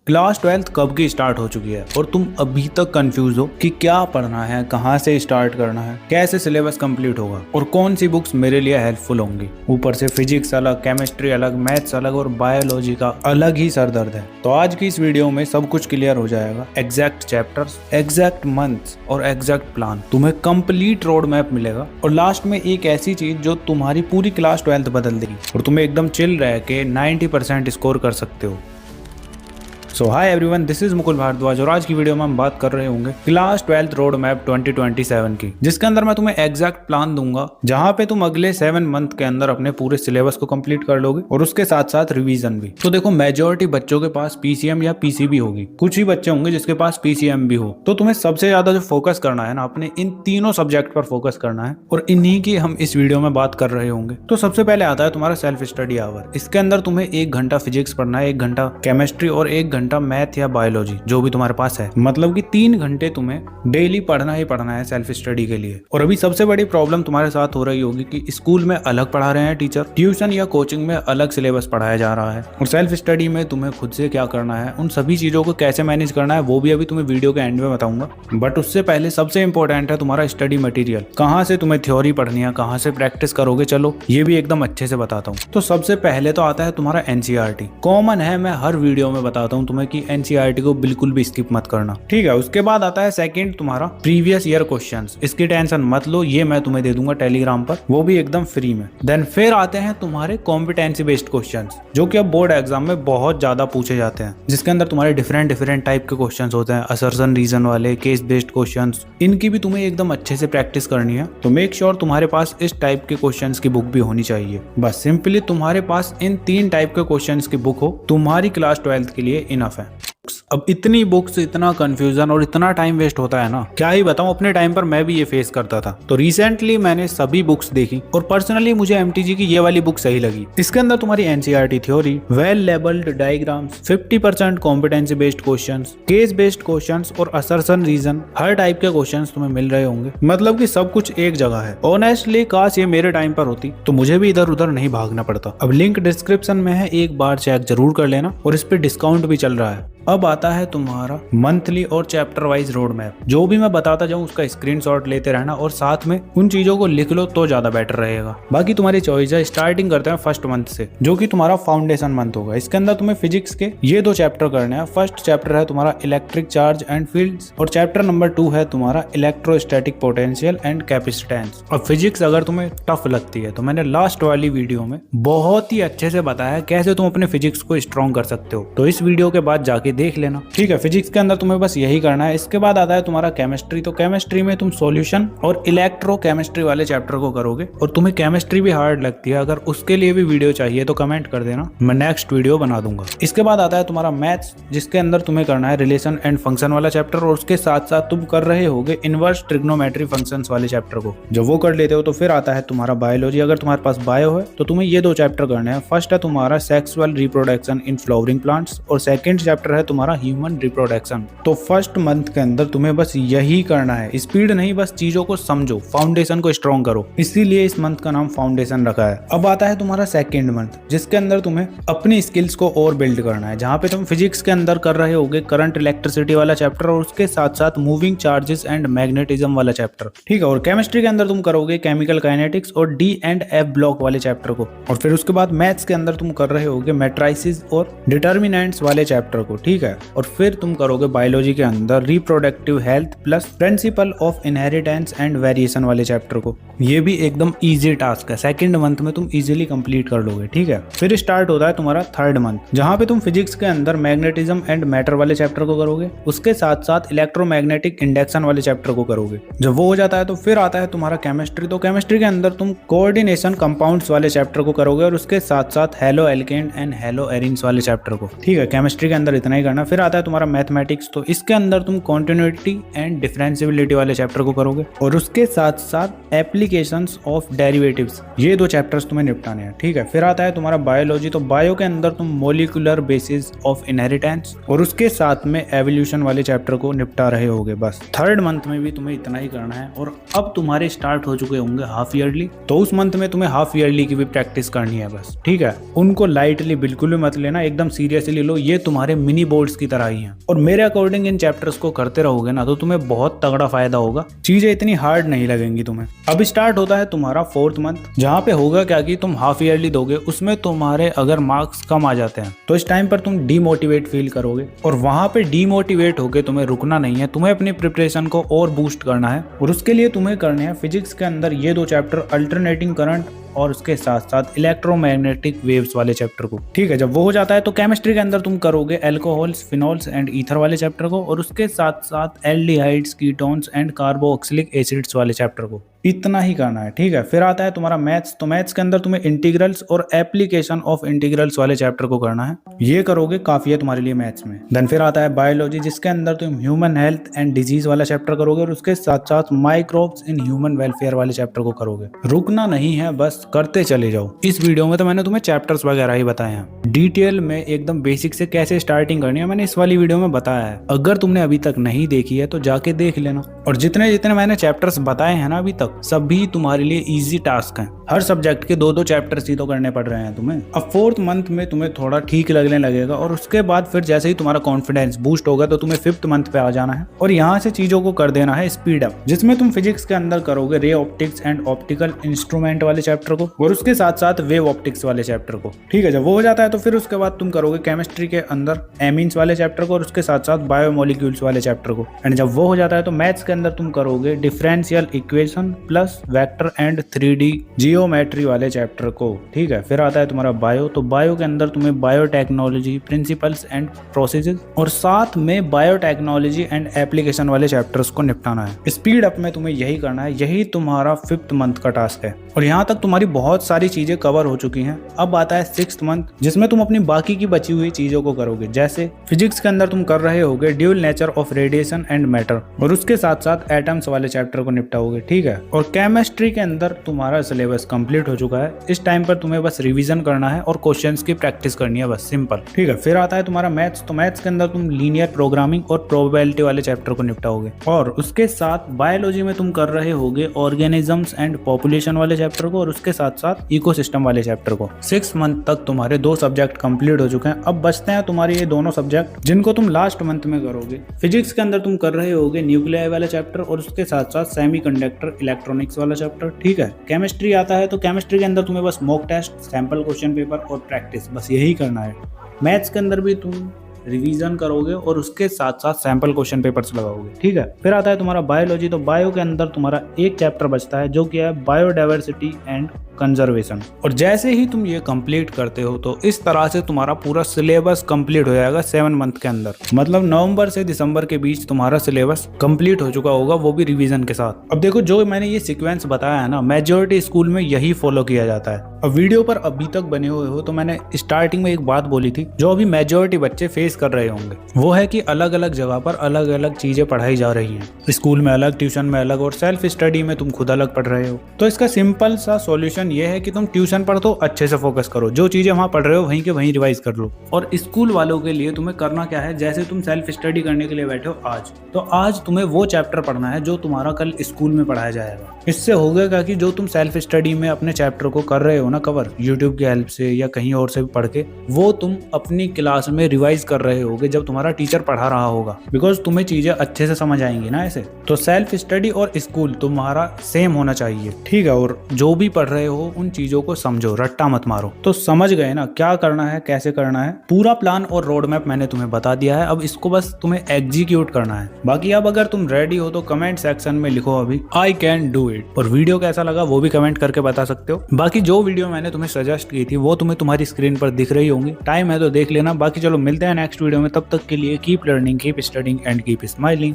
Class 12th कब की start हो चुकी है और तुम अभी तक कंफ्यूज हो कि क्या पढ़ना है, कहाँ से स्टार्ट करना है, कैसे सिलेबस कंप्लीट होगा और कौन सी बुक्स मेरे लिए हेल्पफुल होंगी। ऊपर से फिजिक्स अलग, केमिस्ट्री अलग, मैथ्स अलग और बायोलॉजी का अलग ही सर दर्द है। तो आज की इस वीडियो में सब कुछ क्लियर हो जाएगा। एग्जैक्ट चैप्टर्स, एग्जैक्ट मंथ्स और एग्जैक्ट प्लान। तुम्हें कंप्लीट रोड मैप मिलेगा और लास्ट में एक ऐसी चीज जो तुम्हारी पूरी क्लास 12th बदल देगी और तुम्हें एकदम चिल रह के 90% स्कोर कर सकते हो। So hi everyone, this is Mukul Bhardwaj और आज की वीडियो में हम बात कर रहे होंगे क्लास 12th रोड मैप 2027 की, जिसके अंदर मैं तुम्हें एग्जैक्ट प्लान दूंगा जहां पे तुम अगले 7 मंथ के अंदर अपने पूरे सिलेबस को कंप्लीट कर लोगे और उसके साथ साथ रिवीजन भी। तो देखो, मेजोरिटी बच्चों के पास पीसीएम या पीसीबी होगी, कुछ ही बच्चे होंगे जिसके पास पीसीएम भी हो। तो तुम्हें सबसे ज्यादा जो फोकस करना है ना, अपने इन तीनों सब्जेक्ट पर फोकस करना है और इन्हीं की हम इस वीडियो में बात कर रहे होंगे। तो सबसे पहले आता है तुम्हारा सेल्फ स्टडी आवर। इसके अंदर तुम्हें 1 घंटा फिजिक्स पढ़ना है, 1 घंटा केमिस्ट्री और 1 घंटा मैथ या बायोलॉजी, जो भी तुम्हारे पास है। मतलब कि 3 घंटे तुम्हें डेली पढ़ना ही पढ़ना है सेल्फ स्टडी के लिए। और अभी सबसे बड़ी प्रॉब्लम तुम्हारे साथ हो रही होगी कि स्कूल में अलग पढ़ा रहे हैं टीचर, ट्यूशन या कोचिंग में अलग सिलेबस पढ़ाया जा रहा है और सेल्फ स्टडी में तुम्हें खुद से क्या करना है, उन सभी चीजों को कैसे मैनेज करना है, वो भी अभी तुम्हें वीडियो के एंड में बताऊंगा। बट उससे पहले सबसे इंपॉर्टेंट है तुम्हारा स्टडी मटेरियल। कहाँ से तुम्हें थ्योरी पढ़नी है, कहाँ से प्रैक्टिस करोगे, चलो ये भी एकदम अच्छे से बताता हूँ। तो सबसे पहले तो आता है तुम्हारा एनसीईआरटी। कॉमन है, मैं हर वीडियो में बताता हूँ तुम्हें कि एनसीईआरटी को बिल्कुल भी स्किप मत करना, ठीक है। उसके बाद आता है सेकंड तुम्हारा प्रीवियस ईयर क्वेश्चंस। इसकी टेंशन मत लो, ये मैं तुम्हें दे दूंगा टेलीग्राम पर, वो भी एकदम फ्री में। देन फिर आते हैं तुम्हारे कॉम्पिटेंसी बेस्ड क्वेश्चंस, जो कि अब बोर्ड एग्जाम में बहुत ज्यादा पूछे जाते हैं, जिसके अंदर तुम्हारे डिफरेंट टाइप के क्वेश्चंस होते हैं, असर्शन रीजन वाले, केस बेस्ड क्वेश्चंस। इनकी भी तुम्हें एकदम अच्छे से प्रैक्टिस करनी है। तो मेक श्योर तुम्हारे पास इस टाइप के क्वेश्चंस की बुक भी होनी चाहिए। बस सिंपली तुम्हारे पास इन 3 टाइप के क्वेश्चंस की बुक हो, तुम्हारी क्लास 12th के लिए इनफ है। अब इतनी बुक्स, इतना कंफ्यूजन और इतना टाइम वेस्ट होता है ना, क्या ही बताऊं। अपने टाइम पर मैं भी ये फेस करता था। तो रिसेंटली मैंने सभी बुक्स देखी और पर्सनली मुझे एमटीजी की ये वाली बुक सही लगी। इसके अंदर तुम्हारी NCERT theory, well labelled diagrams, 50% competency based questions, case based questions और असर्शन रीजन, हर टाइप के क्वेश्चंस तुम्हें मिल रहे होंगे। मतलब कि सब कुछ एक जगह है। ऑनेस्टली काश ये मेरे टाइम पर होती तो मुझे भी इधर उधर नहीं भागना पड़ता। अब लिंक डिस्क्रिप्शन में है, एक बार चेक जरूर कर लेना और इस पे डिस्काउंट भी चल रहा है। अब आता है तुम्हारा मंथली और चैप्टर वाइज रोड मैप। जो भी मैं बताता जाऊं उसका स्क्रीनशॉट लेते रहना और साथ में उन चीजों को लिख लो तो ज्यादा बेटर रहेगा। बाकी तुम्हारी चॉइस है। स्टार्टिंग करते हैं फर्स्ट मंथ से, जो कि तुम्हारा फाउंडेशन मंथ होगा। इसके अंदर तुम्हें फिजिक्स के ये 2 चैप्टर करने हैं। फर्स्ट चैप्टर है तुम्हारा इलेक्ट्रिक चार्ज एंड फील्ड्स और चैप्टर नंबर 2 है तुम्हारा इलेक्ट्रोस्टैटिक पोटेंशियल एंड कैपेसिटेंस। और फिजिक्स अगर तुम्हें टफ लगती है तो मैंने लास्ट वाली वीडियो में बहुत ही अच्छे से बताया कैसे तुम अपने फिजिक्स को स्ट्रॉन्ग कर सकते हो, तो इस वीडियो के बाद जाके देख लेना, ठीक है। फिजिक्स के अंदर तुम्हें बस यही करना है। इसके बाद आता है तुम्हारा केमिस्ट्री। तो केमिस्ट्री में तुम सॉल्यूशन और इलेक्ट्रो केमिस्ट्री वाले चैप्टर को करोगे और तुम्हें केमिस्ट्री भी हार्ड लगती है, अगर उसके लिए भी वीडियो चाहिए तो कमेंट कर देना, मैं नेक्स्ट वीडियो बना दूंगा। इसके बाद आता है तुम्हारा मैथ्स, जिसके अंदर तुम्हें करना है रिलेशन एंड फंक्शन वाला चैप्टर और उसके साथ साथ तुम कर रहे होगे इनवर्स ट्रिग्नोमेट्री फंक्शंस वाले चैप्टर को। जब वो कर लेते हो तो फिर आता है तुम्हारा बायोलॉजी। अगर तुम्हारे पास बायो है तो तुम्हें ये 2 चैप्टर करने हैं। फर्स्ट है तुम्हारा sexual reproduction in flowering plants और सेकंड चैप्टर है तुम्हारा ह्यूमन रिप्रोडक्शन। तो फर्स्ट मंथ के अंदर तुम्हें बस यही करना है, स्पीड नहीं, बस चीजों को समझो, फाउंडेशन को स्ट्रॉन्ग करो, इसीलिए इस मंथ का नाम फाउंडेशन रखा है। अब आता है तुम्हारा सेकंड मंथ, जिसके अंदर तुम्हें अपनी स्किल्स को और बिल्ड करना है, जहां पे तुम फिजिक्स के अंदर कर रहे होगे करंट इलेक्ट्रिसिटी वाला चैप्टर और उसके साथ साथ मूविंग चार्जेस एंड मैग्नेटिज्म वाला चैप्टर, ठीक है। और केमिस्ट्री के अंदर तुम करोगे केमिकल काइनेटिक्स और डी एंड एफ ब्लॉक वाले चैप्टर को। और फिर उसके बाद मैथ्स के अंदर तुम कर रहे होगे मैट्रिसेस और डिटर्मिनेंट्स वाले चैप्टर को, ठीक है। और फिर तुम करोगे बायोलॉजी के अंदर reproductive health plus principle of inheritance and variation वाले चैप्टर को। ये भी एकदम इजी टास्क है, सेकंड मंथ में तुम इजीली कंप्लीट कर लोगे, ठीक है। फिर स्टार्ट होता है तुम्हारा थर्ड मंथ, जहां पे तुम फिजिक्स के अंदर मैग्नेटिज्म एंड मैटर वाले चैप्टर को करोगे, उसके साथ साथ इलेक्ट्रोमैग्नेटिक इंडक्शन वाले चैप्टर को करोगे। जब वो हो जाता है तो फिर आता है तुम्हारा केमिस्ट्री। तो केमिस्ट्री के अंदर तुम कोऑर्डिनेशन कंपाउंड्स वाले चैप्टर को करोगे और उसके साथ साथ halo alkane and hello arenes वाले चैप्टर को, ठीक है। केमिस्ट्री के अंदर इतना ही करना। फिर आता है तुम्हारा मैथमेटिक्स। तो इसके अंदर तुम कॉन्टिन्यूटी एंड डिफरेंशिएबिलिटी वाले चैप्टर को करोगे और उसके साथ साथ एप्लीकेशंस ऑफ डेरिवेटिव्स, ये 2 चैप्टर्स तुम्हें निपटाने हैं, ठीक है। फिर आता है तुम्हारा बायोलॉजी। तो बायो के अंदर तुम मॉलिक्यूलर बेसिस ऑफ इनहेरिटेंस और उसके साथ में एवोल्यूशन वाले चैप्टर को निपटा रहे होगे। बस थर्ड मंथ में भी तुम्हें इतना ही करना है। और अब तुम्हारे स्टार्ट हो चुके होंगे हाफ ईयरली, तो उस मंथ में तुम्हें हाफ ईयरली की भी प्रैक्टिस करनी है बस, ठीक है। उनको लाइटली बिल्कुल भी मत लेना, एकदम सीरियसली लो। ये तुम्हारे मिनी बोर्ड्स की तरह ही हैं। और मेरे अकॉर्डिंग इन चैप्टर्स को करते रहोगे ना तो तुम्हें बहुत तगड़ा फायदा होगा, चीजें इतनी हार्ड नहीं लगेंगी तुम्हें। अब स्टार्ट होता है तुम्हारा 4th मंथ, जहाँ पे होगा क्या कि तुम हाफ ईयरली दोगे, उसमें तुम्हारे अगर मार्क्स कम आ जाते हैं तो इस टाइम पर तुम डीमोटिवेट फील करोगे, और वहां पे डीमोटिवेट होके तुम्हें रुकना नहीं है, तुम्हें अपनी प्रिपरेशन को और बूस्ट करना है। और उसके लिए तुम्हें करने हैं फिजिक्स के अंदर ये 2 चैप्टर, अल्टरनेटिंग करंट और उसके साथ साथ इलेक्ट्रोमैग्नेटिक वेव्स वाले चैप्टर को। ठीक है, जब वो हो जाता है तो केमिस्ट्री के अंदर तुम करोगे अल्कोहल्स, फिनॉल्स एंड ईथर वाले चैप्टर को, और उसके साथ साथ aldehydes, ketones and carboxylic acids वाले चैप्टर को। इतना ही करना है। ठीक है, फिर आता है तुम्हारा मैथ्स। तो मैथ्स के अंदर तुम्हें इंटीग्रल्स और एप्लीकेशन ऑफ इंटीग्रल्स वाले चैप्टर को करना है, ये करोगे काफी है तुम्हारे लिए मैथ्स में। देन फिर आता है बायोलॉजी, जिसके अंदर तुम ह्यूमन हेल्थ एंड डिजीज वाला चैप्टर करोगे, और उसके साथ साथ माइक्रोब्स इन ह्यूमन वेलफेयर वाले चैप्टर को करोगे। रुकना नहीं है, बस करते चले जाओ। इस वीडियो में तो मैंने तुम्हें चैप्टर्स वगैरह ही बताए हैं, डिटेल में एकदम बेसिक से कैसे स्टार्टिंग करनी है मैंने इस वाली वीडियो में बताया है। अगर तुमने अभी तक नहीं देखी है तो जाके देख लेना। और जितने जितने मैंने चैप्टर्स बताए हैं ना अभी तक, सभी तुम्हारे लिए इजी टास्क हैं। हर सब्जेक्ट के 2-2 चैप्टर्स ही तो करने पड़ रहे हैं तुम्हें। अब 4th मंथ में तुम्हें थोड़ा ठीक लगने लगेगा, और उसके बाद फिर जैसे ही तुम्हारा कॉन्फिडेंस बूस्ट होगा तो तुम्हें 5th मंथ पे आ जाना है, और यहाँ से चीजों को कर देना है स्पीड अप, जिसमें तुम फिजिक्स के अंदर करोगे ray optics and optical instrument वाले चैप्टर को, और उसके साथ साथ वेव ऑप्टिक्स वाले चैप्टर को। ठीक है, जब वो हो जाता है तो फिर उसके बाद तुम करोगे केमिस्ट्री के अंदर एमीन्स वाले चैप्टर को, और उसके साथ साथ बायोमोलिक्यूल्स वाले चैप्टर को। एंड जब वो हो जाता है तो मैथ्स के अंदर तुम करोगे differential equation plus vector and 3D geometry वाले चैप्टर को। ठीक है, फिर आता है तुम्हारा बायो। तो बायो के अंदर तुम्हें बायोटेक्नोलॉजी, प्रिंसिपल्स एंड प्रोसेसेस, और साथ में बायोटेक्नोलॉजी एंड एप्लीकेशन वाले चैप्टर्स को निपटाना है। स्पीड अप में तुम्हें यही करना है, यही तुम्हारा 5th मंथ का टास्क है। और यहाँ तक तुम्हारी बहुत सारी चीजें कवर हो चुकी हैं। अब आता है 6th मंथ, जिसमें तुम अपनी बाकी की बची हुई चीजों को करोगे। जैसे फिजिक्स के अंदर तुम कर रहे होगे dual nature of radiation and matter, और उसके साथ साथ एटम्स वाले चैप्टर को निपटाओगे। ठीक है, और केमिस्ट्री के अंदर तुम्हारा सिलेबस कंप्लीट हो चुका है। इस टाइम पर तुम्हें बस रिवीजन करना है और क्वेश्चंस की प्रैक्टिस करनी है, बस सिंपल। ठीक है, फिर आता है तुम्हारा मैथ्स। तो मैथ्स के अंदर तुम लीनियर प्रोग्रामिंग और प्रोबेबिलिटी वाले चैप्टर को निपटाओगे, और उसके साथ बायोलॉजी में तुम कर रहे होगे ऑर्गेनिजम्स एंड पॉपुलेशन वाले चैप्टर को, और उसके साथ साथ इकोसिस्टम वाले चैप्टर को। 6 मंथ तक तुम्हारे 2 सब्जेक्ट कंप्लीट हो चुके हैं। अब बचते हैं तुम्हारे ये दोनों सब्जेक्ट जिनको तुम लास्ट मंथ में करोगे। फिजिक्स के अंदर तुम कर रहे होगे न्यूक्लियाई वाला चैप्टर, और उसके साथ साथ सेमीकंडक्टर इलेक्ट्रॉनिक्स वाला चैप्टर। ठीक है, केमिस्ट्री आता है तो केमिस्ट्री के अंदर तुम्हें बस mock test, sample question paper और प्रैक्टिस, बस यही करना है। मैथ्स के अंदर भी तुम रिवीजन करोगे और उसके साथ साथ सैंपल क्वेश्चन पेपर्स लगाओगे। ठीक है, फिर आता है तुम्हारा बायोलॉजी। तो बायो के अंदर तुम्हारा एक चैप्टर बचता है जो कि है बायोडाइवर्सिटी एंड कंजर्वेशन। और जैसे ही तुम ये कंप्लीट करते हो तो इस तरह से तुम्हारा पूरा सिलेबस कंप्लीट हो जाएगा 7 मंथ के अंदर। मतलब नवंबर से दिसंबर के बीच तुम्हारा सिलेबस कंप्लीट हो चुका होगा, वो भी रिवीजन के साथ। अब देखो, जो मैंने ये सीक्वेंस बताया है ना, मेजॉरिटी स्कूल में यही फॉलो किया जाता है। अब वीडियो पर अभी तक बने हुए हो तो मैंने स्टार्टिंग में एक बात बोली थी जो अभी मेजॉरिटी बच्चे फेस कर रहे होंगे, वो है कि अलग अलग जगह पर अलग अलग चीजें पढ़ाई जा रही हैं। स्कूल में अलग, ट्यूशन में अलग, और सेल्फ स्टडी में तुम खुद अलग पढ़ रहे हो। तो इसका सिंपल सा सॉल्यूशन ये है कि तुम ट्यूशन पर तो अच्छे से फोकस करो, जो चीजें वहां पढ़ रहे हो वहीं के वहीं रिवाइज कर लो। और स्कूल वालों के लिए तुम्हें करना क्या है, जैसे तुम सेल्फ स्टडी करने के लिए बैठे हो आज, तो आज तुम्हें वो चैप्टर पढ़ना है जो तुम्हारा कल स्कूल में पढ़ाया जाएगा। इससे होगा क्या कि जो तुम सेल्फ स्टडी में अपने चैप्टर को कर रहे हो ना कवर, यूट्यूब की हेल्प से या कहीं और से भी पढ़ के, वो तुम अपनी क्लास में रिवाइज कर रहे होगे जब तुम्हारा टीचर पढ़ा रहा होगा, बिकॉज तुम्हें चीजें अच्छे से समझ आएंगी ना ऐसे। तो सेल्फ स्टडी और स्कूल तुम्हारा सेम होना चाहिए। ठीक है, और जो भी पढ़ रहे हो उन चीजों को समझो, रट्टा मत मारो। तो समझ गए ना क्या करना है, कैसे करना है। पूरा प्लान और रोड मैप मैंने तुम्हें बता दिया है, अब इसको बस तुम्हें एग्जीक्यूट करना है। बाकी अब अगर तुम रेडी हो तो कमेंट सेक्शन में लिखो अभी आई कैन डू इट, और वीडियो कैसा लगा वो भी कमेंट करके बता सकते हो। बाकी जो वीडियो मैंने तुम्हें सजेस्ट की थी वो तुम्हें तुम्हारी स्क्रीन पर दिख रही होंगी, टाइम है तो देख लेना। बाकी चलो मिलते हैं नेक्स्ट वीडियो में, तब तक के लिए keep learning, keep studying and keep smiling.